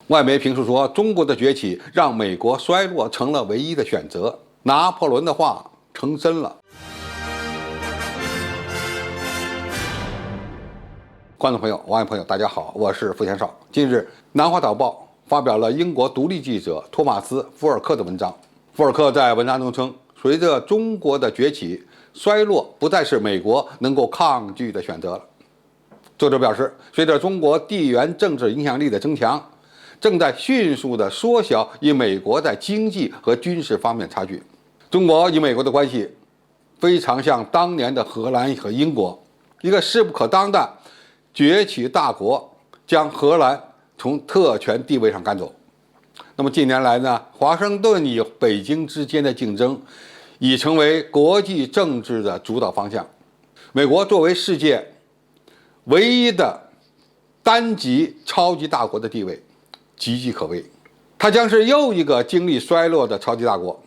外媒评述说，中国的崛起让美国衰落成了唯一的选择。拿破仑的话成真了。观众朋友、网友朋友，大家好，我是付先少。近日，南华早报发表了英国独立记者托马斯·福尔克的文章。福尔克在文章中称，随着中国的崛起，衰落不再是美国能够抗拒的选择了。作者表示，随着中国地缘政治影响力的增强，正在迅速地缩小与美国在经济和军事方面差距。中国与美国的关系非常像当年的荷兰和英国，一个势不可当的崛起大国将荷兰从特权地位上赶走。那么近年来呢，华盛顿与北京之间的竞争已成为国际政治的主导方向。美国作为世界唯一的单极超级大国的地位岌岌可危，它将是又一个经历衰落的超级大国。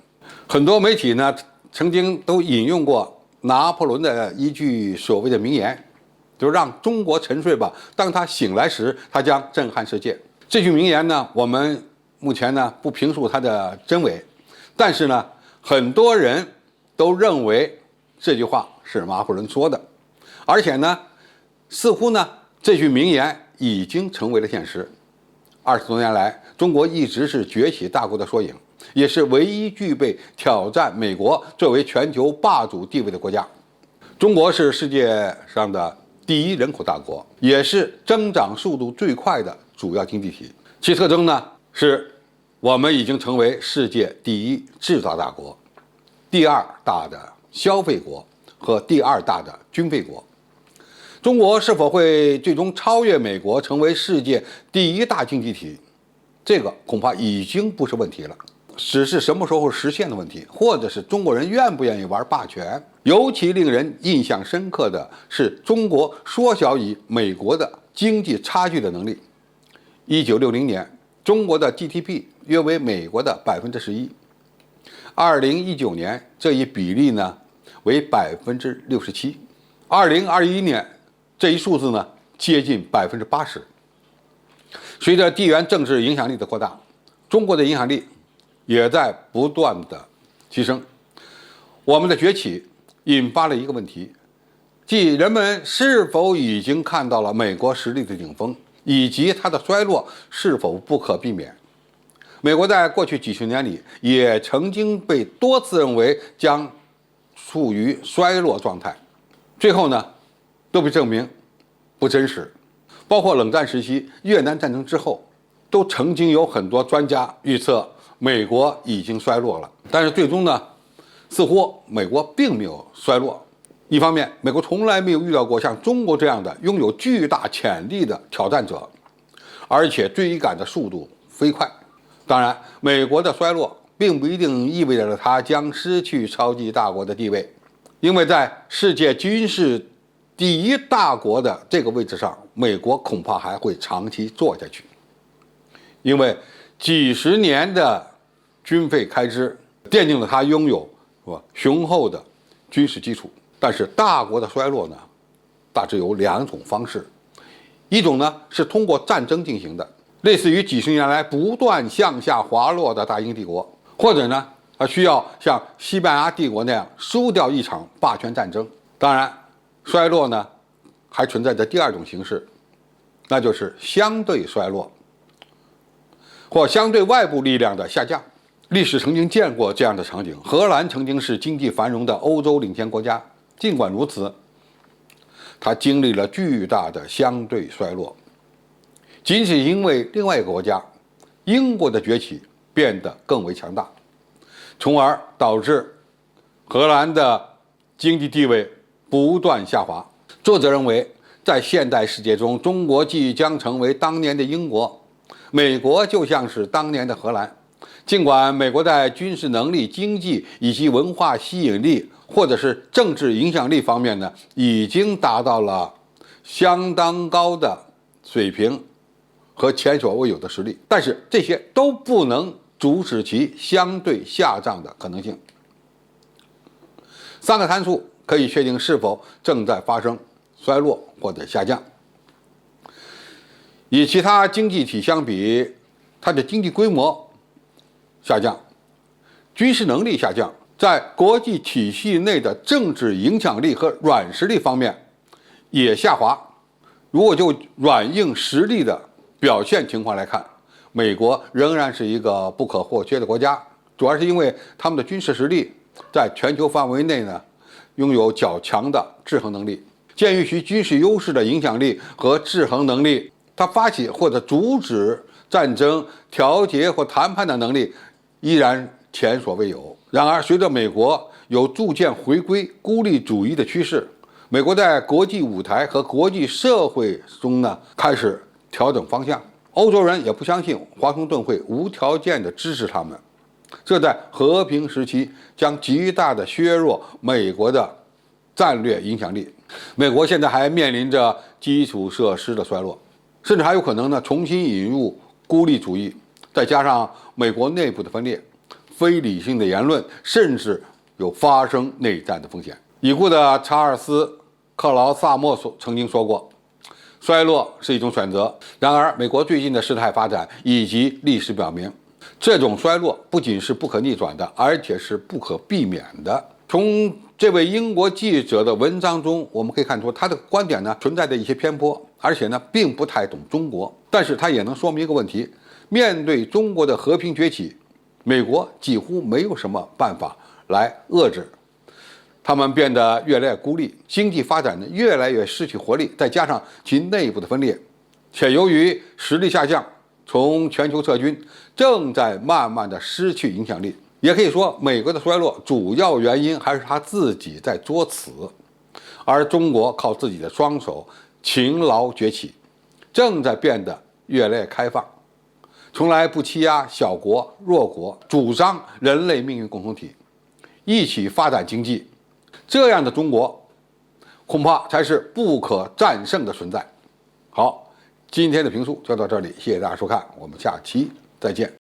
很多媒体呢曾经都引用过拿破仑的一句所谓的名言，就让中国沉睡吧，当他醒来时，他将震撼世界。这句名言呢，我们目前呢不评述它的真伪，但是呢，很多人都认为这句话是拿破仑说的，而且呢，似乎呢这句名言已经成为了现实。20多年来，中国一直是崛起大国的缩影，也是唯一具备挑战美国作为全球霸主地位的国家。中国是世界上的第一人口大国，也是增长速度最快的主要经济体。其特征呢，是我们已经成为世界第一制造大国、第二大的消费国和第二大的军费国。中国是否会最终超越美国，成为世界第一大经济体？这个恐怕已经不是问题了，只是什么时候实现的问题，或者是中国人愿不愿意玩霸权。尤其令人印象深刻的是中国缩小与美国的经济差距的能力。1960年，中国的 GDP 约为美国的11%，2019年这一比例呢为67%，2021年这一数字呢接近80%。随着地缘政治影响力的扩大，中国的影响力也在不断的提升。我们的崛起引发了一个问题，即人们是否已经看到了美国实力的顶峰，以及它的衰落是否不可避免。美国在过去几十年里也曾经被多次认为将处于衰落状态，最后呢都被证明不真实。包括冷战时期、越南战争之后，都曾经有很多专家预测美国已经衰落了，但是最终呢，似乎美国并没有衰落。一方面，美国从来没有遇到过像中国这样的拥有巨大潜力的挑战者，而且追赶的速度飞快。当然，美国的衰落并不一定意味着它将失去超级大国的地位，因为在世界军事第一大国的这个位置上，美国恐怕还会长期坐下去，因为几十年的军费开支奠定了它拥有雄厚的军事基础。但是大国的衰落呢，大致有两种方式，一种呢是通过战争进行的，类似于几十年来不断向下滑落的大英帝国，或者呢需要像西班牙帝国那样输掉一场霸权战争。当然，衰落呢还存在着第二种形式，那就是相对衰落或相对外部力量的下降。历史曾经见过这样的场景，荷兰曾经是经济繁荣的欧洲领先国家，尽管如此，它经历了巨大的相对衰落，仅仅因为另外一个国家英国的崛起变得更为强大，从而导致荷兰的经济地位不断下滑。作者认为，在现代世界中，中国即将成为当年的英国，美国就像是当年的荷兰。尽管美国在军事能力、经济以及文化吸引力或者是政治影响力方面呢，已经达到了相当高的水平和前所未有的实力，但是这些都不能阻止其相对下降的可能性。三个参数可以确定是否正在发生衰落或者下降。与其他经济体相比，它的经济规模下降，军事能力下降，在国际体系内的政治影响力和软实力方面也下滑。如果就软硬实力的表现情况来看，美国仍然是一个不可或缺的国家，主要是因为他们的军事实力在全球范围内呢，拥有较强的制衡能力。鉴于其军事优势的影响力和制衡能力，它发起或者阻止战争、调节或谈判的能力依然前所未有。然而，随着美国有逐渐回归孤立主义的趋势，美国在国际舞台和国际社会中呢开始调整方向。欧洲人也不相信华盛顿会无条件地支持他们，这在和平时期将极大地削弱美国的战略影响力。美国现在还面临着基础设施的衰落，甚至还有可能呢重新引入孤立主义，再加上美国内部的分裂、非理性的言论，甚至有发生内战的风险。已故的查尔斯·克劳萨默曾经说过，衰落是一种选择。然而，美国最近的事态发展以及历史表明，这种衰落不仅是不可逆转的，而且是不可避免的。从这位英国记者的文章中，我们可以看出他的观点呢存在着一些偏颇，而且呢并不太懂中国。但是他也能说明一个问题：面对中国的和平崛起，美国几乎没有什么办法来遏制。他们变得越来越孤立，经济发展呢越来越失去活力，再加上其内部的分裂，且由于实力下降，从全球撤军，正在慢慢的失去影响力。也可以说，美国的衰落主要原因还是他自己在作死，而中国靠自己的双手勤劳崛起，正在变得越来越开放，从来不欺压小国弱国，主张人类命运共同体，一起发展经济。这样的中国恐怕才是不可战胜的存在。好，今天的评述就到这里，谢谢大家收看，我们下期再见。